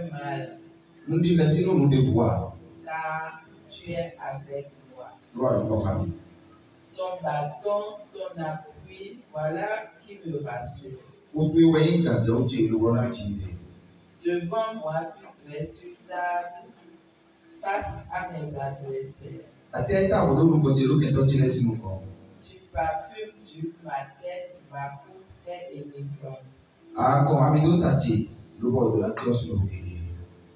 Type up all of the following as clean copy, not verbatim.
me mal. Nous dit merci, nous de boire. Car tu es avec moi. Gloire à Dieu. Ton bâton, ton appui, voilà qui me rassure. Devant moi, tu dresses une table face à mes adversaires. Tu parfumes du ma tête, ma coupe est délivrante.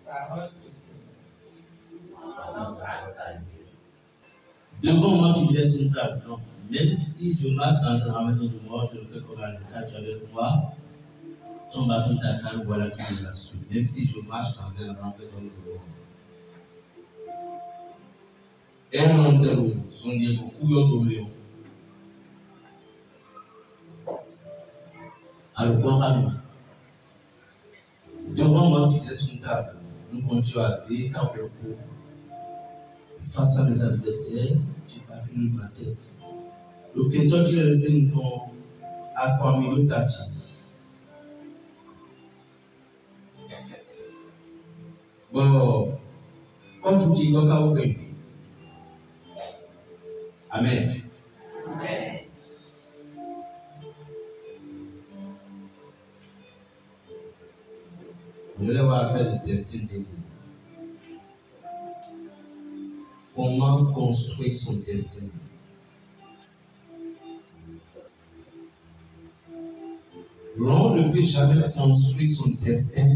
Parole du Seigneur. Devant moi, tu dresses une table. Non. Même si je marche dans un ramène de mort, je ne peux pas le avec moi. Ton bâton, ta canne, voilà qui me rassure. Même si je marche dans un ramène de mort. Et on te son Dieu, beaucoup de alors, bon ami, devant moi, tu dresses une table. Nous continuons à essayer ta propos. Face à mes adversaires, tu parfumes ma tête. Donc, toi, tu es resté ton aquamino tachi. Bon, comme vous dites, Amen. Amen. Je vais avoir faire des tests de vie. Comment construire son destin? L'homme ne peut jamais construire son destin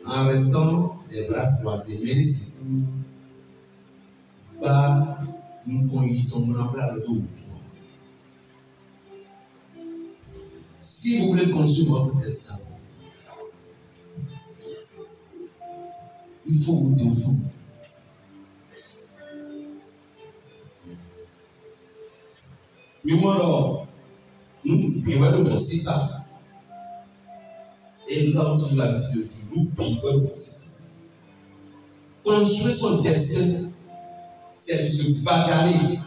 en restant les bras croisés. Mais si vous pas nous conduisons dans le dos. Si vous voulez construire votre destin, il faut vous défendre. Mais moi, alors, nous prions pour ça. Et nous avons toujours l'habitude de dire, nous prions pour ça. Construire son destin, c'est de se bagarrer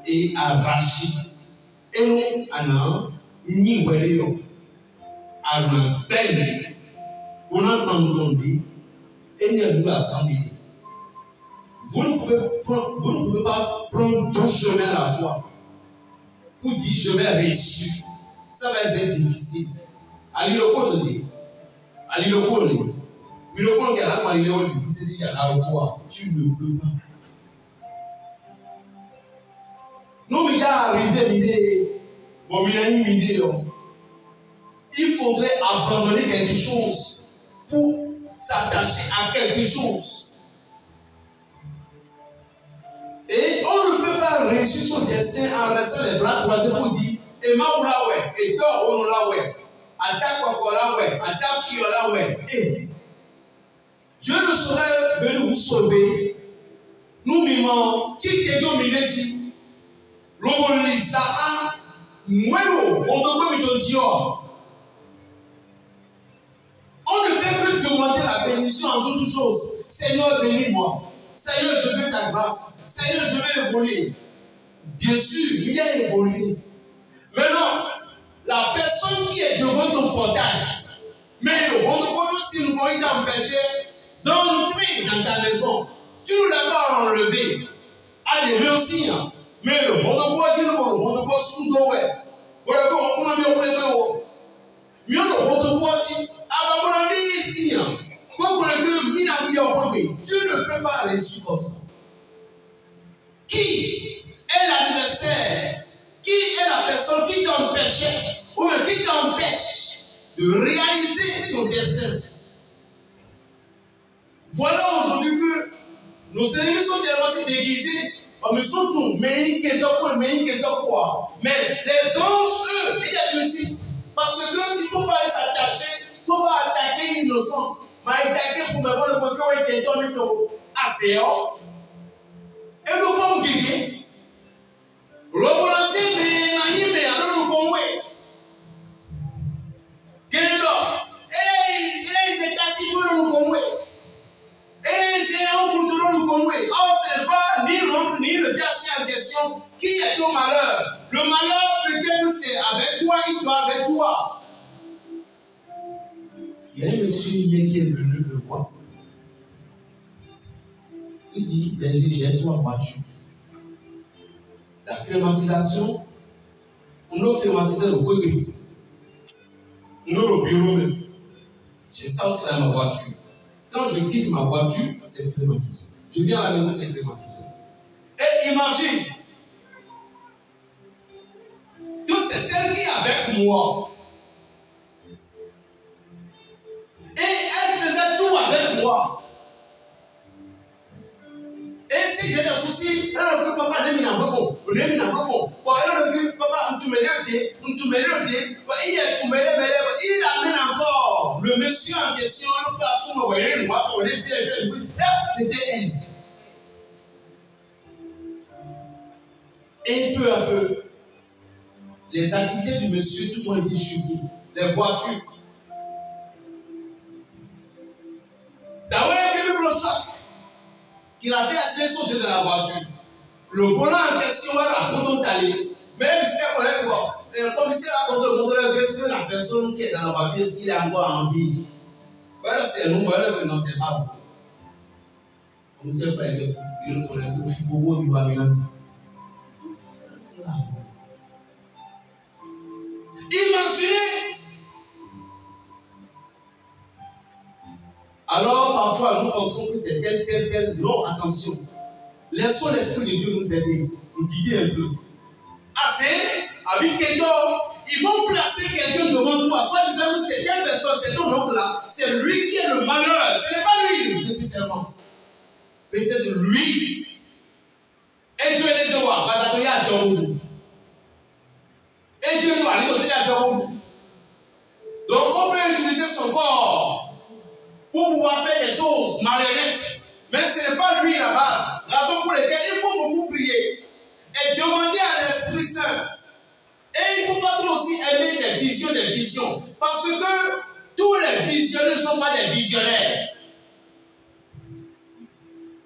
et arracher. Et nous, Anna, ni Wéléo, Anna, Ben, on entend dire, et n'y a plus assemblée. Vous ne pouvez pas prendre deux chemins à la fois pour dire je vais réussir. Ça va être difficile. Ali le connaît. Ali le connaît. Mais le connaît à la fois, il est au début, c'est ce qu'il y a à quoi. Tu ne peux pas. Nous, il y a arrivé l'idée. Bon, il y a une idée. Il faudrait abandonner quelque chose pour s'attacher à quelque chose. Et on ne peut pas réussir son destin en restant les bras croisés pour dire Emma ou la ouais, et toi ou la ouais, attaque quoi la ouais, attaque fille la ouais. Et Dieu ne saurait venir vous sauver. Nous mimons, qui te domine dit, l'homme Sahara, Mwelo, on ne peut pas dire. On ne peut plus demander la bénédiction en toutes choses. Seigneur, bénis-moi. Seigneur, je veux ta grâce. Seigneur, je veux évoluer. Bien sûr, il y a évolué. Maintenant, la personne qui est devant ton portail, mais on ne peut pas si nous voyons t'empêcher d'entrer dans ta maison. Tu ne l'as pas enlevé. Allez, merci. Mais on ne peut pas dire, on ne peut pas soudoyer. On ne peut pas dire, mais on ne peut pas dire, ici. Tu ne peux pas aller sur comme ça. Qui est l'adversaire? Qui est la personne qui t'empêchait ou qui t'empêche de réaliser ton destin? Voilà aujourd'hui que nos ennemis sont tellement si déguisés, mais surtout, mais les anges, eux, ils ont réussi. Parce qu'il ne faut pas s'attacher, il ne faut pas attaquer l'innocent. Mais attaquer pour me voir le point qui est donné assez haut. Et nous pouvons guérir. L'obéissance, mais alors nous pouvons. Quel c'est assis pour nous convaincre. Et c'est un pour nous convaincre. Or, ce n'est pas ni l'homme ni le gars en question qui est au malheur. Le malheur, peut-être, c'est avec toi, il doit avec toi. Il y a un monsieur hier qui est venu me voir. Il dit, j'ai 3 voitures. La climatisation, on a climatisé le bébé. On a le bureau même. J'ai ça aussi dans ma voiture. Quand je quitte ma voiture, c'est climatisé. Je viens à la maison, c'est climatisé. Et imagine, que c'est celle qui est avec moi. Et elle faisait tout avec moi. Et si j'ai des soucis, elle a dit, papa, n'est pas bon. On est mis en bon. Elle a dit, papa, on te met le thé. Il amène encore le monsieur en question. C'était elle. Et peu à peu, les activités du monsieur, tout ont été chutés. Les voitures. D'abord, il y a eu le choc qu'il a fait assez sauter de la voiture. Le volant en question, là, quand on est allé, même si le commissaire a raconté le monde, est-ce que la personne qui est dans la voiture, est-ce qu'il est encore en vie? Voilà, c'est nous, voilà, non, c'est pas bon. Le commissaire a dit, il faut voir, il va venir. Imaginez. Alors, parfois, nous pensons que c'est tel. Non, attention. Laissons l'Esprit de Dieu nous aider, nous guider un peu. Assez, avec quelqu'un, ils vont placer quelqu'un devant toi, soit disant que c'est telle personne, c'est ton oncle-là, c'est lui qui est le malheur, ce n'est pas lui, nécessairement. Mais c'est de lui. Et Dieu est de voir, parce qu'il y a Djabodou. Et Dieu nous a dit qu'il y a Djabodou. Donc, on peut utiliser son corps pour pouvoir faire des choses marionnettes. Mais ce n'est pas lui la base. Raison pour laquelle il faut beaucoup prier et demander à l'Esprit Saint. Et il ne faut pas trop aussi aimer des visions. Parce que tous les visionnaires ne sont pas des visionnaires.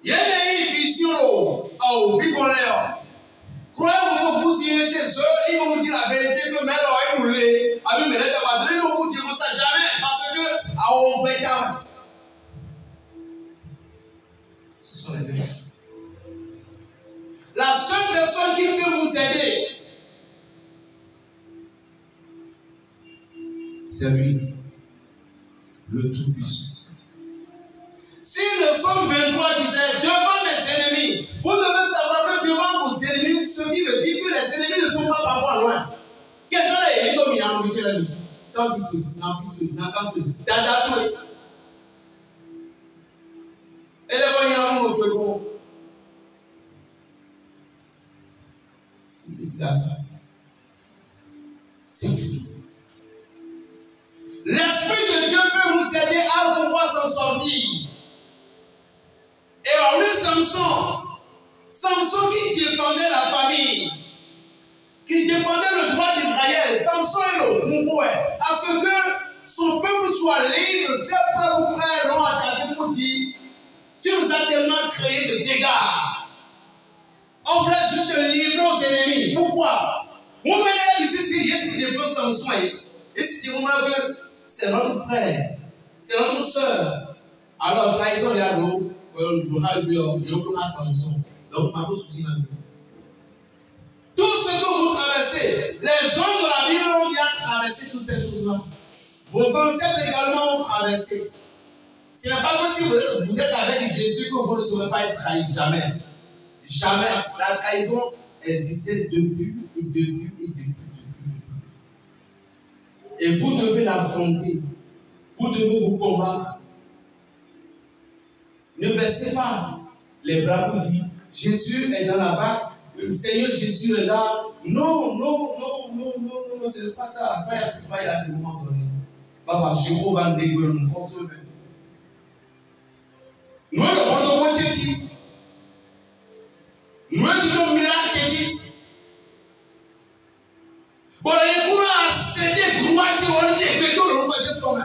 Il y a des visions au bicolère. Croyez-vous que vous irez chez eux, ils vont vous dire la vérité que mais alors ils roulaient. Ils vont vous dire ça jamais. Parce que à Obéta. Ce sont les deux. La seule personne qui peut vous aider, c'est lui, le Tout-Puissant. Si le Psaume 23 disait devant mes ennemis, vous devez savoir que devant vos ennemis, ce qui veut dire que les ennemis ne sont pas parfois loin. Quelqu'un a dit comme il a envie de dire, quand il peut, dada. Et les voyants ont le bon. C'est fini. L'Esprit de Dieu peut vous aider à pouvoir s'en sortir. Et on lui Samson qui défendait la famille, qui défendait le droit d'Israël. Samson est le Mouroué. À ce que son peuple soit libre, ses propres frères l'ont attaqué pour dire tu nous as tellement créé de dégâts. On voulait juste livrer aux ennemis. Pourquoi? Vous mettez ici, si défend Samson, et si vous voulez que c'est notre frère, c'est notre soeur. Alors, trahison, il y a l'eau. Samson. Donc, pas de souci dans tout ce que vous traversez, les gens de la Bible ont bien traversé toutes ces choses-là. Vos ancêtres également ont traversé. Ce n'est pas que si vous êtes avec Jésus que vous ne saurez pas être trahi. Jamais. Jamais. La trahison existait depuis. Et vous devez l'affronter. Vous devez vous combattre. Ne baissez pas les bras pour dire Jésus est dans la barque, le Seigneur Jésus est là. Non, ce n'est pas ça à faire. Il va y aller à un moment donné. Papa, je vais vous dégueuler contre eux. Nous, le bon Tchéti. Nous, le miracle Tchéti. Bon, les courants à céder, droit, on est béton, on va dire ce qu'on a.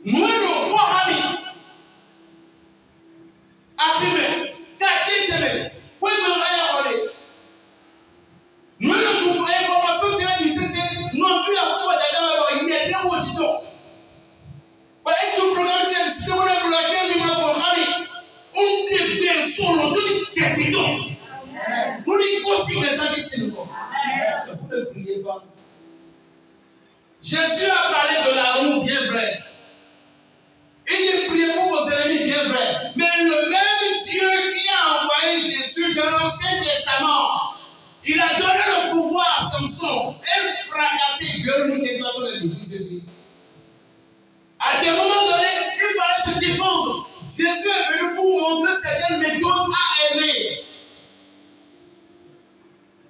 Nous, le Mohami. Affirmé. Tati, oui, nous, nous, information, Vous ne priez pas. Jésus a parlé de l'amour, bien vrai. Il dit priez pour vos ennemis, bien vrai. Mais le même Dieu qui a envoyé Jésus dans l'Ancien Testament, il a donné le pouvoir à Samson et fracassé Véronique et toi depuis ceci. À des moments donnés, il fallait se défendre. Jésus est venu pour montrer certaines méthodes à aimer,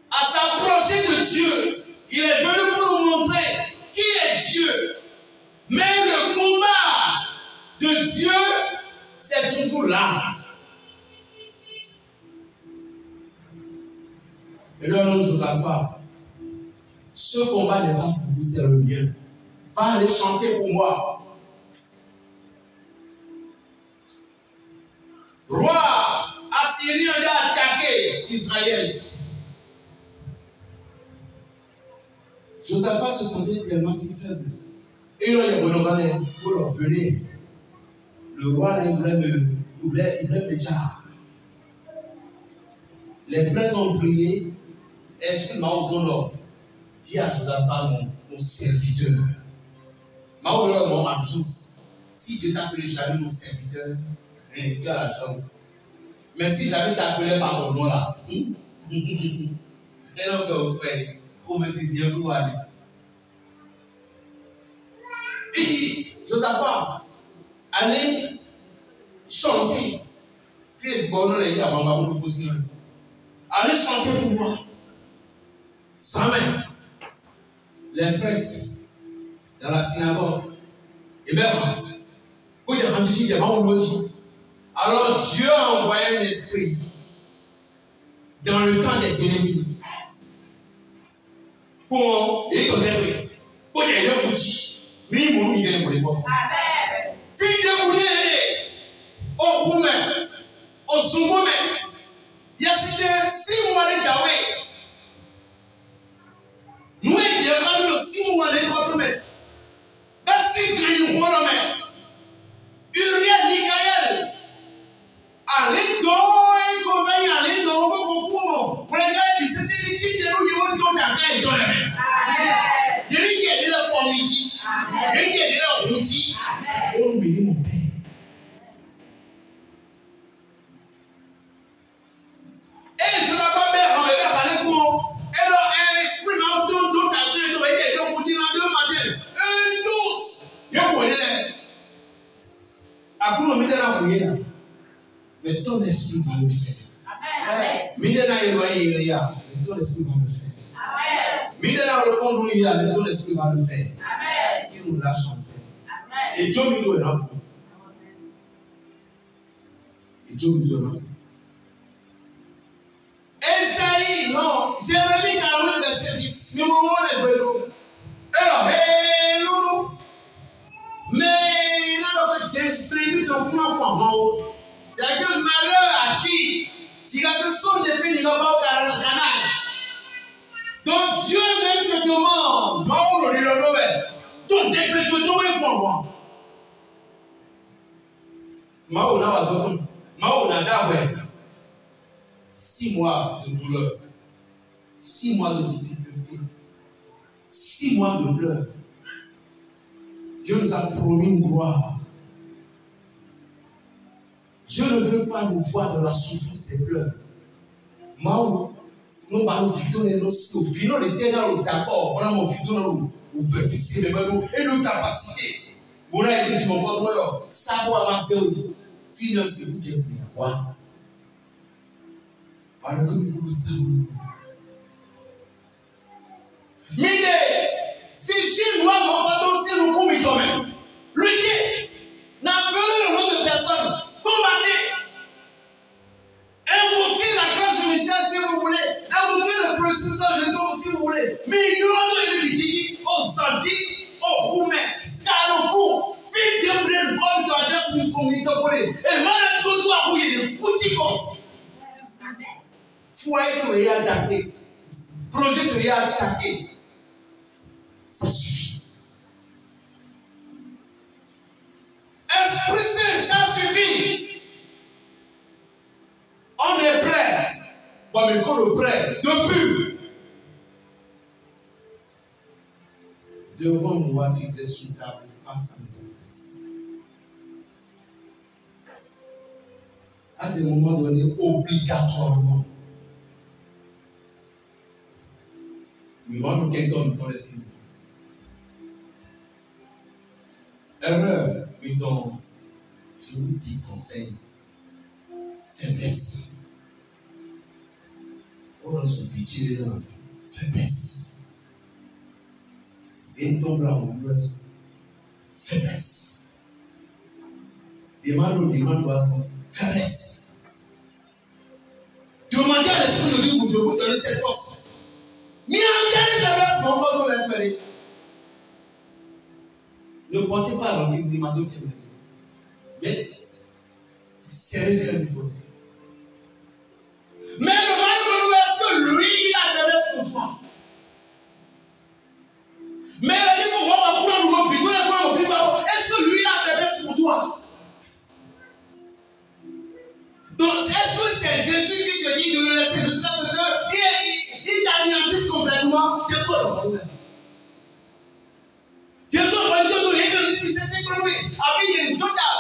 à s'approcher de Dieu. Il est venu pour nous montrer qui est Dieu. Mais le combat de Dieu, c'est toujours là. Et là, nous, Josaphat, ce combat n'est pas pour vous, c'est le mien. Va aller chanter pour moi. Roi assyrien a attaqué Israël. Josaphat se sentait tellement si faible. Et il a dit, pour leur venir. Le roi, là, il voulait me dire. Les prêtres ont prié. Esprit Mao Dono dit à Josaphat, mon serviteur. Mao Dono, mon agence. Si Dieu t'appelait jamais mon serviteur, tu as la chance. Mais si jamais t'appelais par mon nom là, il dit, Josaphat, allez chanter. Allez chanter pour moi. Sans main. Les prêtres dans la synagogue. Et bien, alors Dieu a envoyé un esprit dans le camp des ennemis. Pour les condamner. Pour les gens mais ils m'ont mis pour les pauvres. Fille de boulet, au Goumé, au Zumboumé, il y a 6 mois de Yahweh. Nous, il y a 6 mois de Goumé. Merci, Green Rolomé. Uriel Mikael. Allez donc, et Goumé, allez donc, pour les gars, c'est les titres de nous, ils vont donner à Gaï dans la main. Il y a de la formidie. Il y a de la routine. On bénit mon Père. Et je n'ai pas bien enlevé avec moi. Et là, un esprit m'a donné d'autres acteurs. Donc, il y a des matin. Et tous. Il y a un point. Après, on met dans la prière. Mais ton esprit va le faire. Amen. Mais ton esprit va le faire. Midela répond nous hier, mais ton esprit va le faire. Amen. Qui nous l'a chanté. Amen. Et Dieu nous donne. Et Dieu nous donne. Esaïe, non, Jérémie 49, verset 10. Nous mourons les vélos. Alors, hé, nous. Mais, nous avons prévu de vous enfants. C'est que malheur à qui, s'il a de son épée, il va pas au canal. Donc Dieu même te demande, ton décret te tombe pour moi. Mao n'a pas Mao n'a pas 6 mois de douleur, 6 mois de difficulté, 6 mois de pleurs. Dieu nous a promis une gloire. Dieu ne veut pas nous voir dans la souffrance des pleurs. Mao, nous allons vivre nos souffrances, nous sommes d'accord, on a mon vidéo, nous verser et nos capacités. On a été mon pote, ça va amasser aussi. Financer, vous dites, quoi? Alors que nous commençons à Mine, fichier noir, mon pardon, c'est nous pour toi-même. Luttez, n'appelez le nom de personne, combattez. Invoquez la grâce de Michel si vous voulez. Invoquez le processus de Dieu si vous voulez. Mais il y aura de l'ébitiquie, aux Zandi, aux Goumé, Kalofou, Fille de Brel, comme toi, Jas, nous communiquons. Et maintenant, tout doit bouiller, Boutico. Foyer que tu as attaqué, projet que tu as attaqué, ça suffit. Esprit Saint, ça suffit. On est prêt. Bon, mais quand on est prêt, pur. Devant moi, tu dresses une table face à mes adversaires. À des moments donnés, obligatoirement. Mais moi, quelqu'un me donne les signes. Erreur, mais donc, je vous dis conseil. Faiblesse. On a son vigile dans la vie. Faiblesse. Et tombe là au l'ouest. Faiblesse. Demande oiseau. Faiblesse. Demandez à l'esprit de Dieu pour vous donner cette force. Mais en quelle faiblesse, mon corps vous l'espérez. Ne portez pas l'envie de demander au mais serrez le cœur du côté. Mais le mal de l'ouest, que lui, il a faiblesse pour toi. Mais il dit qu'on va prendre le vidéo, est-ce que lui, il a faiblesse pour toi? Donc, est-ce que c'est Jésus qui te dit de le laisser jusqu'à ce qu'il t'anéantisse complètement? Jésus va le faire. Jésus va le dire, il s'est sécurisé. Après, il y a une totale.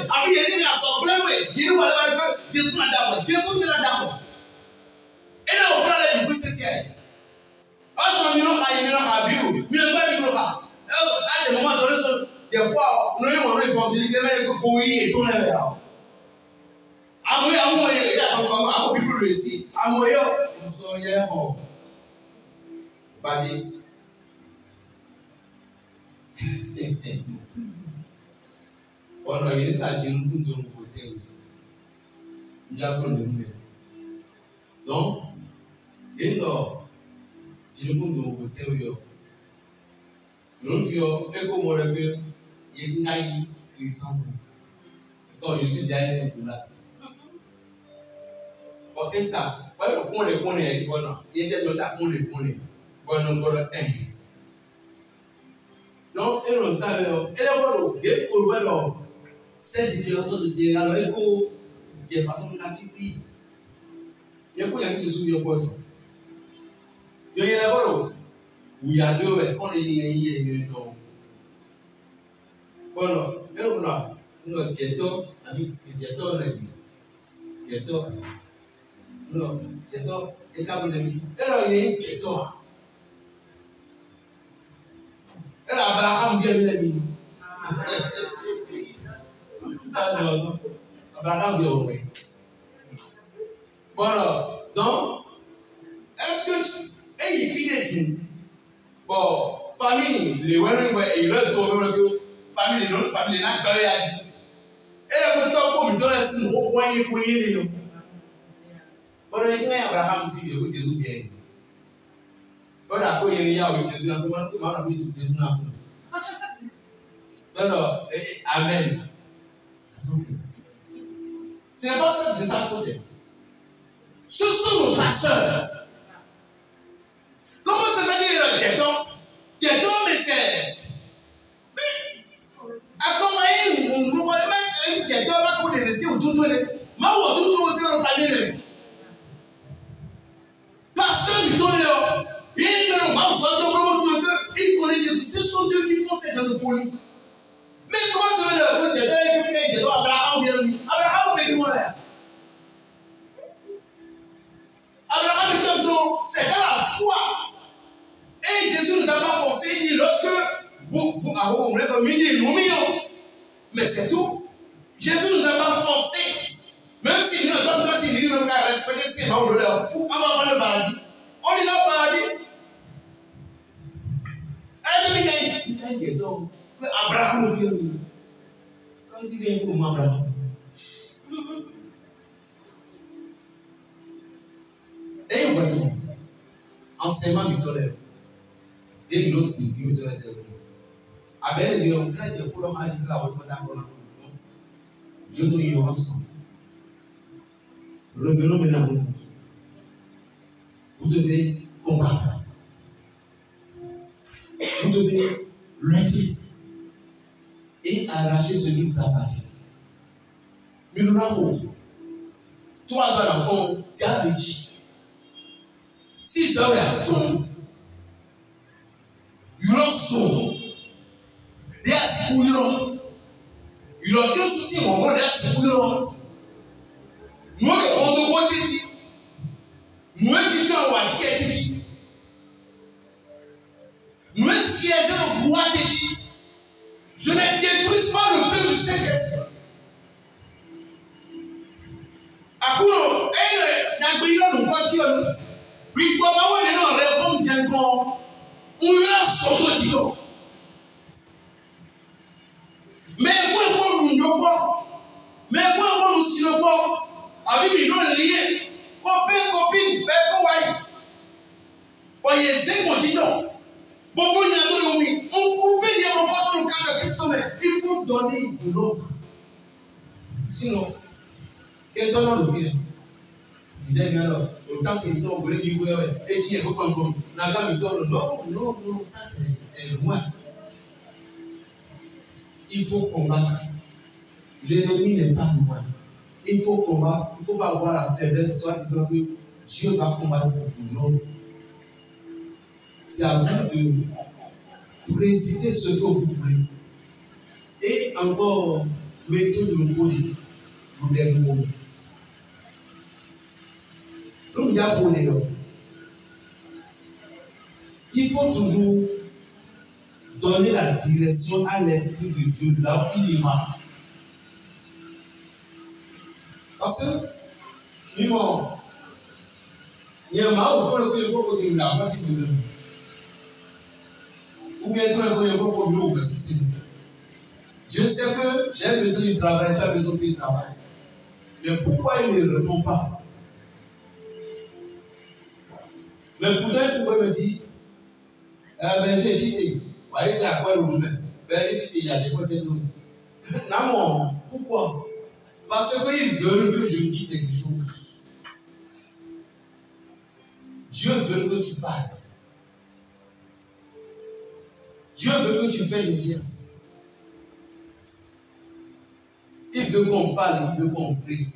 Après, il y a une assemblée. Il nous va le faire. Jésus n'a d'abord. Jésus n'a d'abord. Et là, on prend la vie, c'est ciel. À des moments donnés, des fois, nous avons évangélique, mais que Koui et tout le monde. À moi, il y a un peu plus ici. À moi, nous sommes hier. Badi. On a eu ça, j'ai un peu de côté. Il y a un peu de nous. Donc, et là, j'ai un peu de côté. L'autre, et comme on l'a vu, il y a une crisant. Quand je suis derrière tout là. Ok, ça, on les connaît, il y a des gens qui les connaît. Bon, donc, et on savait, et là, voilà, il faut voir cette différence de ces là, il faut de façon catégorie. Il faut y aller sur le point. Il y a là, où il y a deux, on est donc. Bon, et on a, nous, Jeto, ami, Jeto, l'a dit. Jeto, non, Jeto, et quand on a dit, et là, il y a une Jeto. Et là, Abraham vient de l'ami. Abraham vient au roi. Voilà, donc, est-ce que, et il finit, bon, famille, les Wénéwé, ils veulent trouver que famille, les autres familles, n'a pas réagi. Et là, quand on me donne un signe, on voit les couilles, les noms. Voilà, il y a Abraham ici, il y a Jésus bien. Voilà, il y a Jésus dans ce moment, on a vu Jésus dans alors, amen. Ce n'est pas ça de sa faute. Ce sont nos pasteurs. Comment ça veut dire Jeto? Jeto, mais c'est. Mais, à comment on va mettre un Jeto là pour les laisser au tout tour? Mais au tout tour aussi, on va famille. Pasteur, il donne là. Il ne m'a pas dit que ce sont eux qui font ces gens de folie. Mais comment ça veut dire que Abraham vient lui? Abraham est loin. Abraham est comme donc, c'est dans la foi. Et Jésus nous a pas forcé, il dit lorsque vous avez comme midi, nous millions. Mais c'est tout. Jésus nous a pas forcé. Même si nous avons pas si nous avons respecté ces paroles là, pour avoir le paradis. On est dans le paradis. Il y a donc. Abraham vient lui. Quand il vient pour Abraham. Et on va dire, enseignement mutuel. Et nous aussi, mutuel. Avec les gens, quand il y a pour leur avis, je dois y avoir son. Revenons maintenant au monde. Vous devez combattre. Vous devez lutter et arracher ce qui vous appartient. Mais nous l'avons. 3 ans d'enfant, c'est assez dit. 6 heures, il y a son. Il y a ce qu'il y a. Il y a deux soucis, on va dire ce qu'il y a. Nous, on doit dire, nous, étudiants, on va dire, nous, siégeons, on va dire, je ne détruis pas le feu du Saint-Esprit. Akuno, na brillant nous voiture. Oui, comment on est non répond bien bon. On l'a sauté tilo. Mais moi nous ne pas. Mais moi nous si le pas. Avec nous lié. Copine, ben ouais. Voyez, c'est mon titre. Bon, il y a de l'oubli. On coupe les moments dans le cadre de Christ, mais il faut donner de l'autre. Sinon, quel don le film? Il dit alors, autant que tu as voulu dire, et tu es comme non, ça c'est loin. Il faut combattre. L'ennemi n'est pas loin. Il faut combattre. Il ne faut pas avoir la faiblesse, soit disant que Dieu va combattre pour vous. Non. C'est à vous de préciser ce que vous voulez. Et encore, mettons le mot pour les mots. Il faut toujours donner la direction à l'Esprit de Dieu là où il ira. Parce que, il y a un mal pour le coup de la pas si vous avez. Ou bien pour le coup de la si je sais que j'ai besoin du travail, tu as besoin du travail. Mais pourquoi il ne répond pas? Mais pourtant, il pouvait me dire, ben j'ai étudié. Vous voyez, c'est à quoi le même? Ben j'ai étudié, il y a des points, c'est tout. Non, pourquoi? Parce qu'ils veulent que je dise quelque chose. Dieu veut que tu parles. Dieu veut que tu fasses des gestes. Il veut qu'on parle, il veut qu'on prie.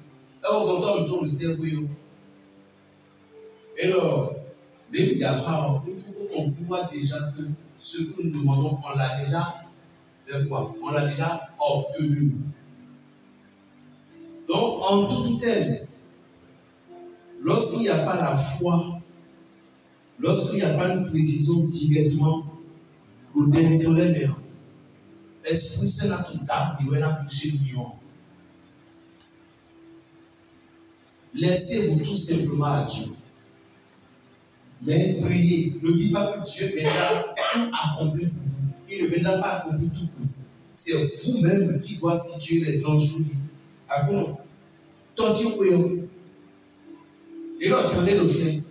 Là, on s'entend autour du cerveau. Et alors, il faut qu'on voit déjà que ce que nous demandons, on l'a déjà fait quoi? On l'a déjà obtenu. Donc, en tout tel, lorsqu'il n'y a pas la foi, lorsqu'il n'y a pas une précision directement, pour détourner les gens, Esprit Saint a tout table, il va toucher le lion. Laissez-vous tout simplement à Dieu. Mais priez. Ne dites pas que Dieu viendra tout accomplir pour vous. Il ne viendra pas accomplir tout pour vous. C'est vous-même qui doit situer les anges. Ah bon? Toi, tu peux. Et là, attendez le frère.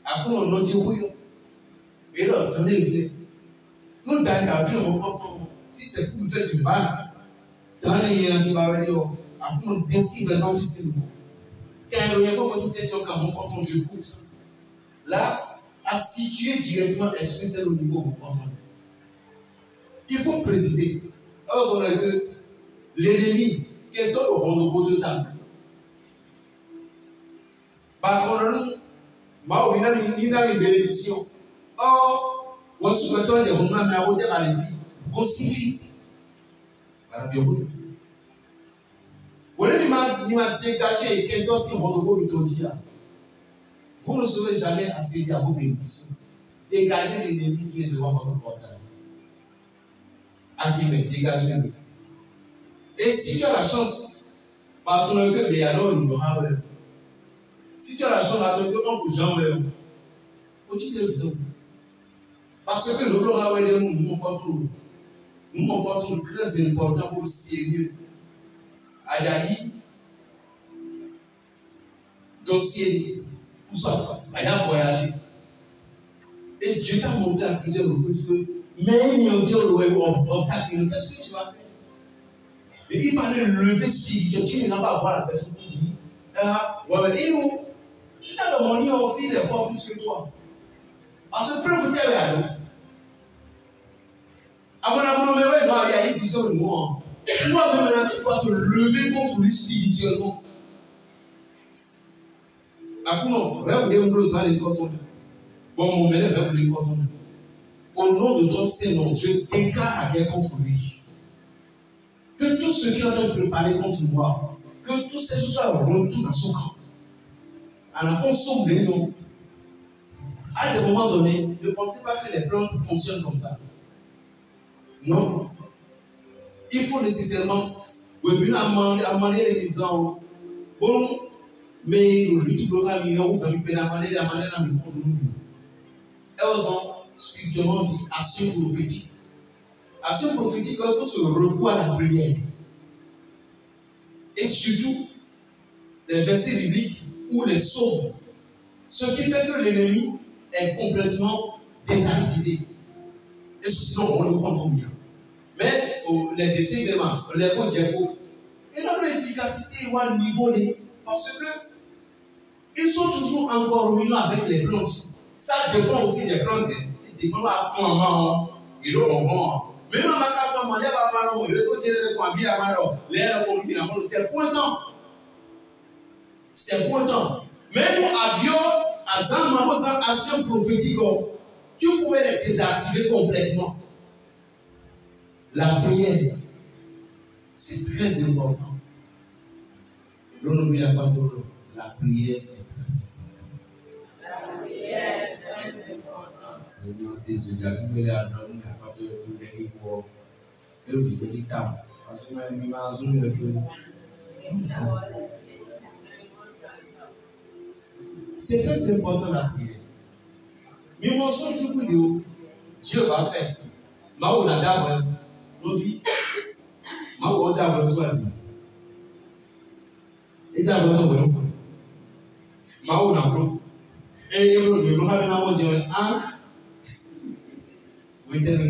Ah bon, non, tu peux. Et là, attendez le frère. Nous, dans si c'est pour nous faire du mal, dans les liens, tu vas dire, ah bon, bien si, par exemple, c'est nous. Quand il y a pas possible d'être quand on je coupe ça. Là, à situer directement Esprit Saint au niveau de votre. Il faut préciser. Alors, on a que l'ennemi, quel est le rendez-vous de table. Par contre, il y a une bénédiction. Or, on souhaite des romans, mais à côté, à l'équipe, gossifie. Il m'a dégagé et quelqu'un si rendez-vous de ton là. Vous ne serez jamais accéder à vos bénédictions. Dégagez l'ennemi qui est devant votre portail. Dégagez-le. Et si tu as la chance, par ton cœur, il y a l'homme, si tu as la chance, par ton cœur, on peut jamais. Parce que le gloire est nous comportons très important pour le sérieux. Adaï, dossier. Où ça? Il a voyagé. Et Dieu t'a montré à plusieurs reprises que mais il y a un obstacle. Qu'est-ce que tu vas faire? Et il fallait lever spirituellement. Tu n'as pas à voir la personne qui dit ouais, où? Il a demandé aussi des fois plus que toi. Parce que preuve vous avez à mon amour, mais ouais, non, il y a une vision de moi. Toi-même, tu dois te lever contre lui spirituellement. Bon, mon mère va vous contre nous. Au nom de ton Seigneur, je déclare la guerre contre lui. Que tout ce qui est en train de préparer contre moi, que tous ces choses soient retournés dans son camp. Alors, on sauve les noms. À des moments donnés, ne pensez pas que les plantes fonctionnent comme ça. Non. Il faut nécessairement, amener les maisons. Bon, mais le programme, il y a où dans le pays, amener dans le monde. Elles ont spirituellement dit action prophétique. Action prophétique, il faut se recours à la prière. Et surtout, les versets bibliques ou les sauves. Ce qui fait que l'ennemi est complètement désactivé. Et sinon, on le comprend bien. Mais les décès, vraiment, les mots Djeko, ils ont l'efficacité ou un niveau, parce que ils sont toujours encore mieux avec les plantes. Ça dépend aussi des plantes. Il dépend à quoi maman, il est au bon. Mais non, c'est pointant. C'est pointant. Même à Bio, à Zan, action prophétique, tu pouvais les désactiver complètement. La prière, c'est très important. L'on n'oublie pas trop. La prière est très importante. La prière est très importante. C'est ce que j'ai vu là, dans le pas de l'héros. Et le petit temps. Parce que moi, je m'en souviens un peu. C'est très important la prière. Mais mon son, je vous dis, Dieu va faire. Ma ou la d'abord, nos vies. Ma ou d'abord, soit vie. Et d'abord, soit bon. Ma ou n'a pas. Et le roi de la mort dit, ah, oui, tel que